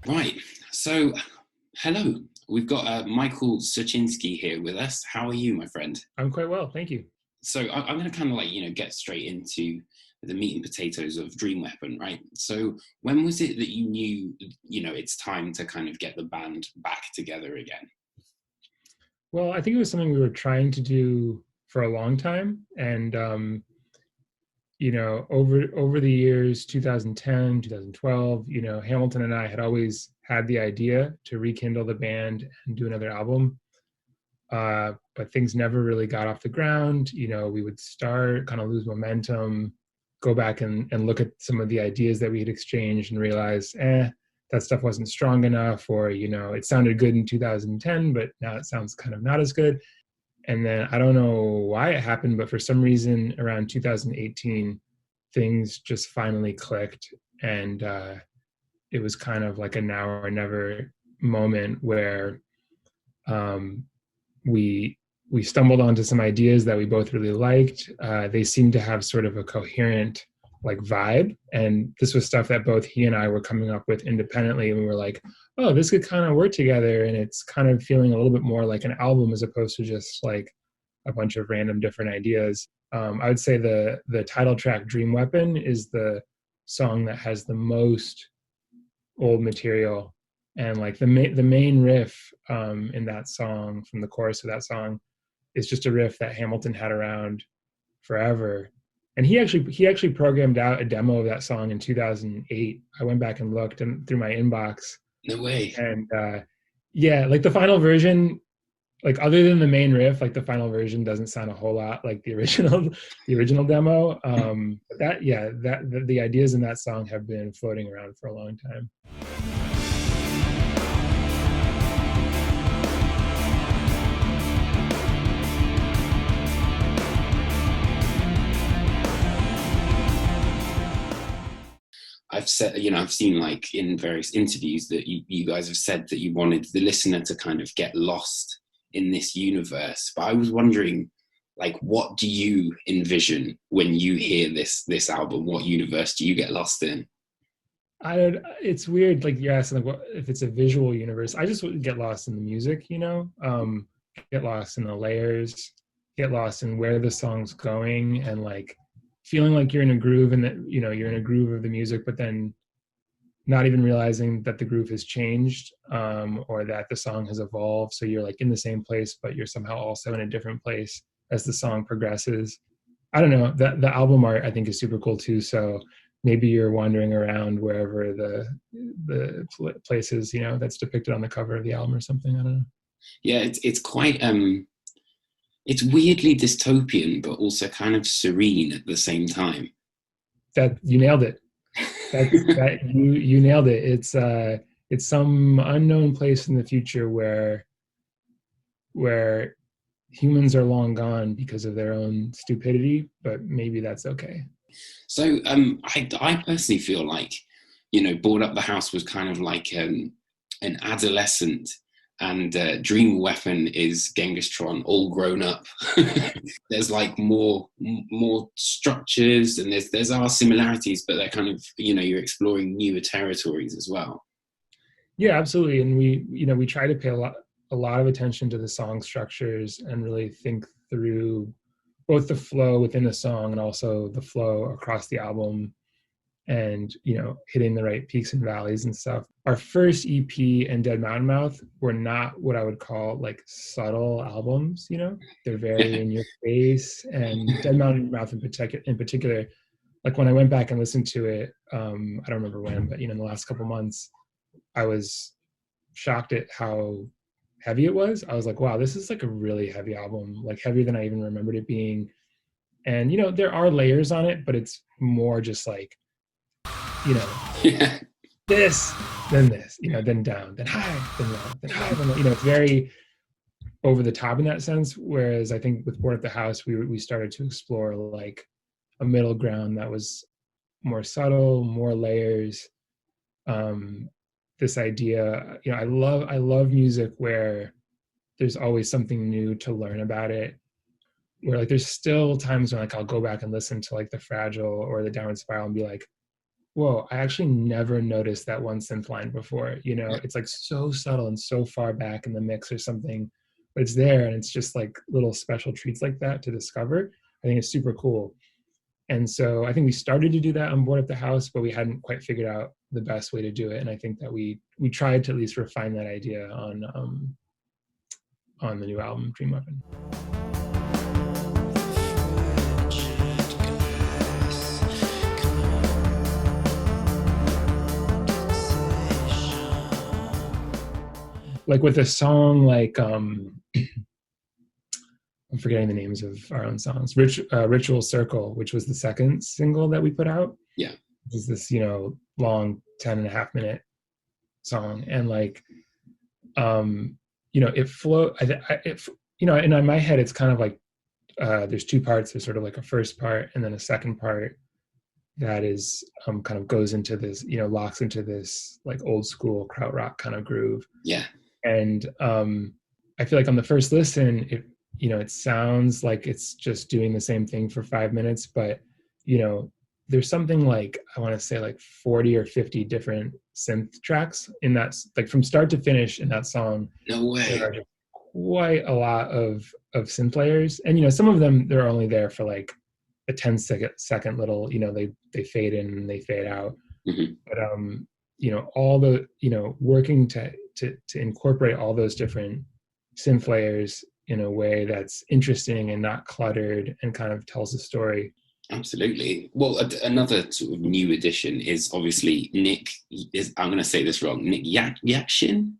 Right. So, hello. We've got Michael Sochynsky here with us. How are you, my friend? I'm quite well, thank you. So, I'm going to kind of get straight into the meat and potatoes of Dream Weapon, right? So, when was it that you knew, it's time to kind of get the band back together again? Well, I think it was something we were trying to do for a long time, and over the years, 2010, 2012, Hamilton and I had always had the idea to rekindle the band and do another album, but things never really got off the ground. We would start, kind of lose momentum, go back and look at some of the ideas that we had exchanged and realize, that stuff wasn't strong enough, or, it sounded good in 2010, but now it sounds kind of not as good. And then I don't know why it happened, but for some reason around 2018, things just finally clicked. And it was kind of like a now or never moment where um, we we stumbled onto some ideas that we both really liked. They seemed to have sort of a coherent like vibe, and this was stuff that both he and I were coming up with independently. And we were like, "Oh, this could kind of work together," and it's kind of feeling a little bit more like an album as opposed to just like a bunch of random different ideas. I would say the title track "Dream Weapon" is the song that has the most old material, and like the main riff in that song, from the chorus of that song, is just a riff that Hamilton had around forever. And he actually programmed out a demo of that song in 2008. I went back and looked and through my inbox, No way. and yeah, like the final version, like other than the main riff, like the final version doesn't sound a whole lot like the original the original demo. But that yeah, that the ideas in that song have been floating around for a long time. I've seen like in various interviews that you guys have said that you wanted the listener to kind of get lost in this universe. But I was wondering, like, what do you envision when you hear this album? What universe do you get lost in? It's weird, like you're asking like what if it's a visual universe. I just would get lost in the music, get lost in the layers, get lost in where the song's going, and like feeling like you're in a groove, and that you're in a groove of the music, but then not even realizing that the groove has changed, or that the song has evolved, so you're like in the same place but you're somehow also in a different place as the song progresses. I don't know, the album art I think is super cool too. So maybe you're wandering around wherever the places that's depicted on the cover of the album or something. I don't know. Yeah, it's quite it's weirdly dystopian, but also kind of serene at the same time. That you nailed it. That you nailed it. It's some unknown place in the future where humans are long gone because of their own stupidity, but maybe that's okay. So I personally feel like, Board Up the House was kind of like an adolescent, and Dream Weapon is Genghis Tron all grown up. There's like more structures, and there's our similarities, but they're kind of, you're exploring newer territories as well. Yeah, absolutely. And we try to pay a lot of attention to the song structures and really think through both the flow within a song and also the flow across the album, and hitting the right peaks and valleys and stuff. Our first EP and Dead Mountain Mouth were not what I would call like subtle albums. They're very in your face. And Dead Mountain Mouth in particular, like when I went back and listened to it, I don't remember when, but in the last couple months, I was shocked at how heavy it was. I was like, wow, this is like a really heavy album, like heavier than I even remembered it being. And there are layers on it, but it's more just like, you know, Yeah. this, then this, then down, then high, then low, then high, then low. It's very over the top in that sense. Whereas I think with Board at the House, we started to explore like a middle ground that was more subtle, more layers. This idea, I love music where there's always something new to learn about it. Where like there's still times when like I'll go back and listen to like the Fragile or the Downward Spiral and be like, whoa, I actually never noticed that one synth line before. You know, Yeah. it's like so subtle and so far back in the mix or something, but it's there, and it's just like little special treats like that to discover. I think it's super cool. And so I think we started to do that on Board at the House, but we hadn't quite figured out the best way to do it. And I think that we tried to at least refine that idea on the new album, Dream Weapon. Like with a song like I'm forgetting the names of our own songs. Ritual Circle, which was the second single that we put out. Yeah. Is this, you know, long 10.5 minute song. And like, you know, it flow, you know, and in my head, it's kind of like, there's two parts. There's sort of like a first part and then a second part that is kind of goes into this, you know, locks into this like old school krautrock kind of groove. Yeah. And I feel like on the first listen, you know, it sounds like it's just doing the same thing for 5 minutes, but you know, there's something like, I want to say like 40 or 50 different synth tracks in that, like from start to finish in that song. No way. There are just quite a lot of synth layers. And, you know, some of them, they're only there for like a 10-second little, you know, they fade in and they fade out. Mm-hmm. But, you know, all the, you know, working to incorporate all those different synth layers in a way that's interesting and not cluttered and kind of tells a story. Absolutely. Well, another sort of new addition is obviously Nick. I'm going to say this wrong. Nick Yakshin.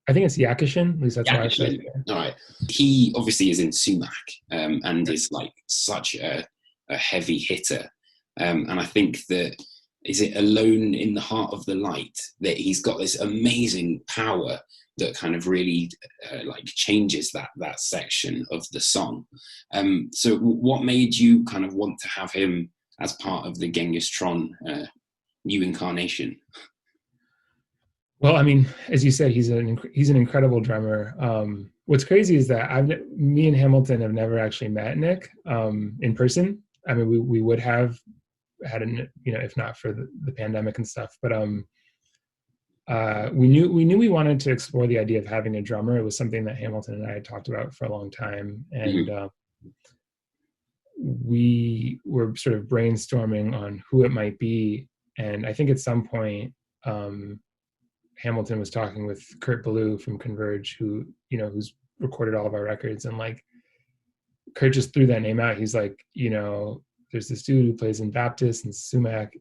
I think it's Yakishin. At least that's what I said. All right. He obviously is in Sumac and is like such a heavy hitter. And I think that is it Alone in the Heart of the Light that he's got this amazing power that kind of really like changes that section of the song. So what made you kind of want to have him as part of the Genghis Tron new incarnation? Well, I mean, as you said, he's an incredible drummer. What's crazy is that me and Hamilton have never actually met Nick in person. I mean, we would have had, you know, if not for the pandemic and stuff, but we knew we wanted to explore the idea of having a drummer. It was something that Hamilton and I had talked about for a long time, and we were sort of brainstorming on who it might be. And I think at some point, Hamilton was talking with Kurt Ballou from Converge, who, you know, who's recorded all of our records, and like Kurt just threw that name out. He's like, you know, there's this dude who plays in Baptist and Sumac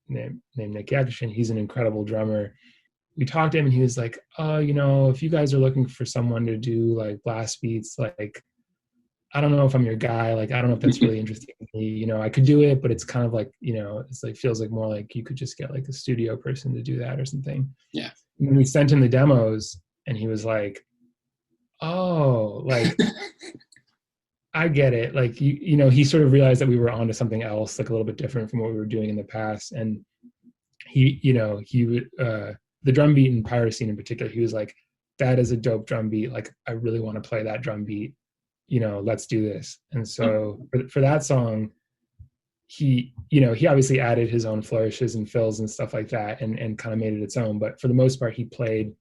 named Nick Yakishin. He's an incredible drummer. We talked to him and he was like, oh, you know, if you guys are looking for someone to do like blast beats, like, I don't know if I'm your guy. Like, I don't know if that's really interesting to me. You know, I could do it, but it's kind of like, you know, it's like, feels like more like you could just get like a studio person to do that or something. Yeah. And then we sent him the demos and he was like, oh, like, I get it. Like, you know, he sort of realized that we were onto something else, like a little bit different from what we were doing in the past. And he, you know, he would, the drum beat in Pyrocene in particular, he was like, that is a dope drum beat. Like, I really want to play that drum beat. You know, let's do this. And so for that song, he, you know, he obviously added his own flourishes and fills and stuff like that and kind of made it its own. But for the most part, he played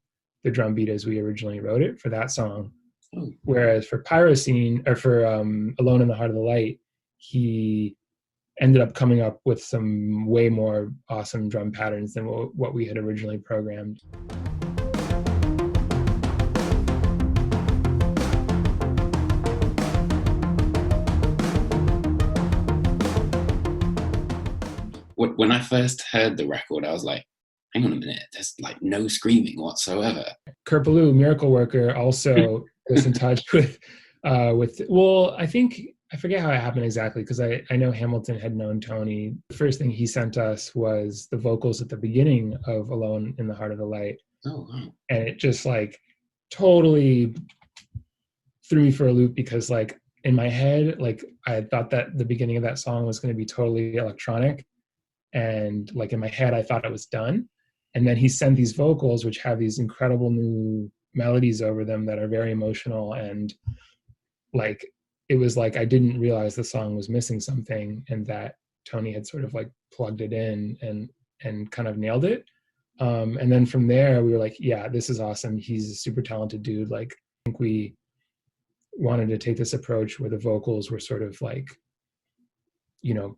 the drum beat as we originally wrote it for that song. Whereas for Pyrocene, or for Alone in the Heart of the Light, he ended up coming up with some way more awesome drum patterns than what we had originally programmed. When I first heard the record, I was like, hang on a minute, there's like no screaming whatsoever. Kurt Ballou, Miracle Worker, also was in touch with, well, I think, I forget how it happened exactly, because I know Hamilton had known Tony. The first thing he sent us was the vocals at the beginning of Alone in the Heart of the Light. Oh, wow. And it just like totally threw me for a loop, because like in my head, like I thought that the beginning of that song was going to be totally electronic. And like in my head, I thought it was done. And then he sent these vocals, which have these incredible new melodies over them that are very emotional. And like, it was like, I didn't realize the song was missing something, and that Tony had sort of like plugged it in. And and kind of nailed it. And then from there we were like, yeah, this is awesome. He's a super talented dude. Like, I think we wanted to take this approach where the vocals were sort of like, you know,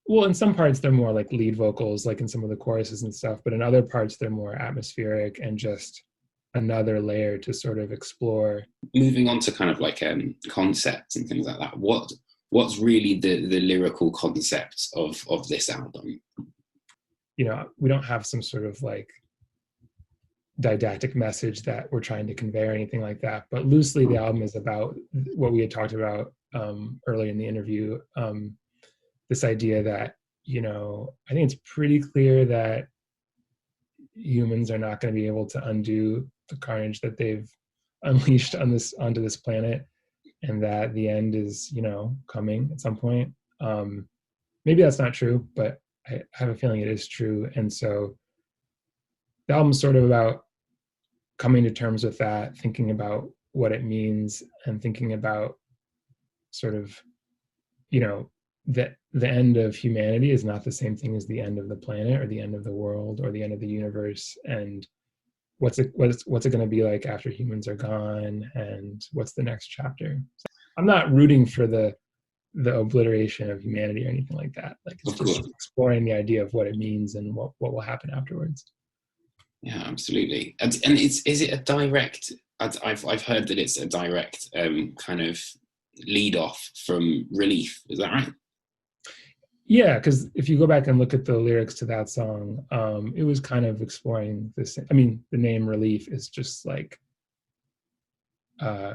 well, in some parts they're more like lead vocals, like in some of the choruses and stuff, but in other parts they're more atmospheric and just another layer to sort of explore. Moving on to kind of like concepts and things like that, what's really the lyrical concept of this album? You know, we don't have some sort of like didactic message that we're trying to convey or anything like that, but loosely the album is about what we had talked about earlier in the interview, this idea that, you know, I think it's pretty clear that humans are not going to be able to undo the carnage that they've unleashed onto this planet, and that the end is, you know, coming at some point. Maybe that's not true, but I have a feeling it is true. And so the album's sort of about coming to terms with that, thinking about what it means, and thinking about sort of, you know, that the end of humanity is not the same thing as the end of the planet or the end of the world or the end of the universe. And what's it going to be like after humans are gone, and what's the next chapter? So I'm not rooting for the obliteration of humanity or anything like that. Like, it's just exploring the idea of what it means and what will happen afterwards. Yeah, absolutely. And is it a direct? I've heard that it's a direct kind of lead off from Relief. Is that right? Yeah, because if you go back and look at the lyrics to that song, it was kind of exploring this. I mean, the name Relief is just like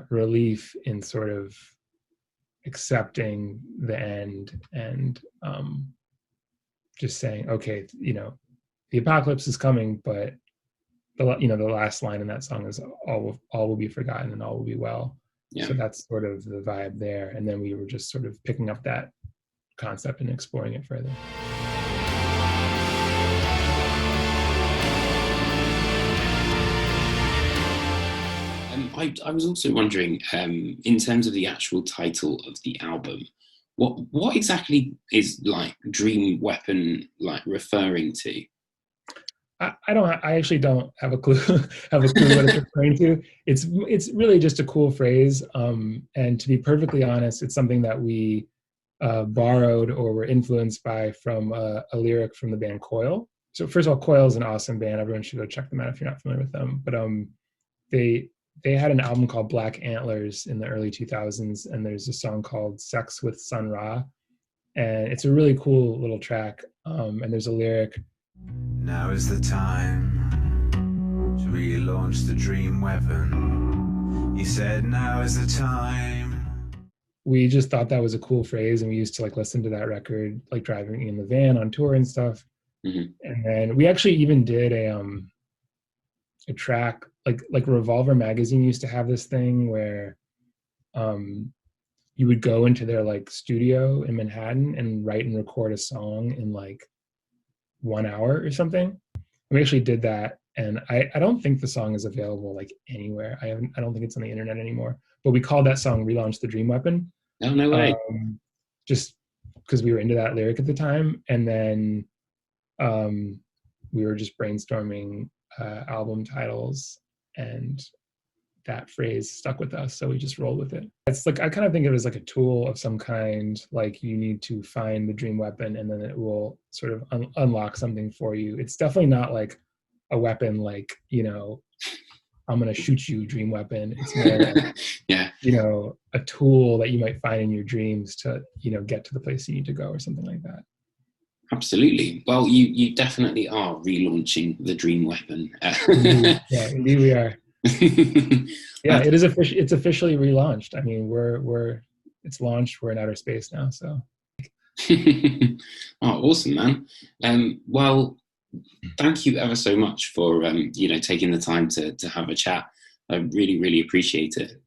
relief in sort of accepting the end, and just saying, okay, you know, the apocalypse is coming, but the last line in that song is all will be forgotten and all will be well. Yeah. So that's sort of the vibe there. And then we were just sort of picking up that concept and exploring it further. I was also wondering, in terms of the actual title of the album, what exactly is like Dream Weapon like referring to? I actually don't have a clue what it's referring to. It's really just a cool phrase. And to be perfectly honest, it's something that we borrowed or were influenced by from a lyric from the band Coil. So first of all, Coil is an awesome band. Everyone should go check them out if you're not familiar with them. But they had an album called Black Antlers in the early 2000s, and there's a song called Sex with Sun Ra, and it's a really cool little track. And there's a lyric. Now is the time to relaunch the dream weapon. He said, now is the time. We just thought that was a cool phrase, and we used to like listen to that record, like driving in the van on tour and stuff. Mm-hmm. And then we actually even did a track, like Revolver magazine used to have this thing where you would go into their like studio in Manhattan and write and record a song in like 1 hour or something. We actually did that, and I don't think the song is available like anywhere. I don't think it's on the internet anymore. But we called that song "Relaunch the Dream Weapon." Oh, no way! Just because we were into that lyric at the time, and then we were just brainstorming album titles, and that phrase stuck with us, so we just rolled with it. It's like, I kind of think of it as like a tool of some kind. Like, you need to find the dream weapon, and then it will sort of unlock something for you. It's definitely not like a weapon, like, you know, I'm gonna shoot you, dream weapon. It's more like, yeah, you know, a tool that you might find in your dreams to, you know, get to the place you need to go, or something like that. Absolutely. Well, you definitely are relaunching the dream weapon. Yeah, indeed we are. Yeah, it is it's officially relaunched. I mean, it's launched. We're in outer space now, so. Oh, awesome, man. Well, thank you ever so much for taking the time to have a chat. I really, really appreciate it.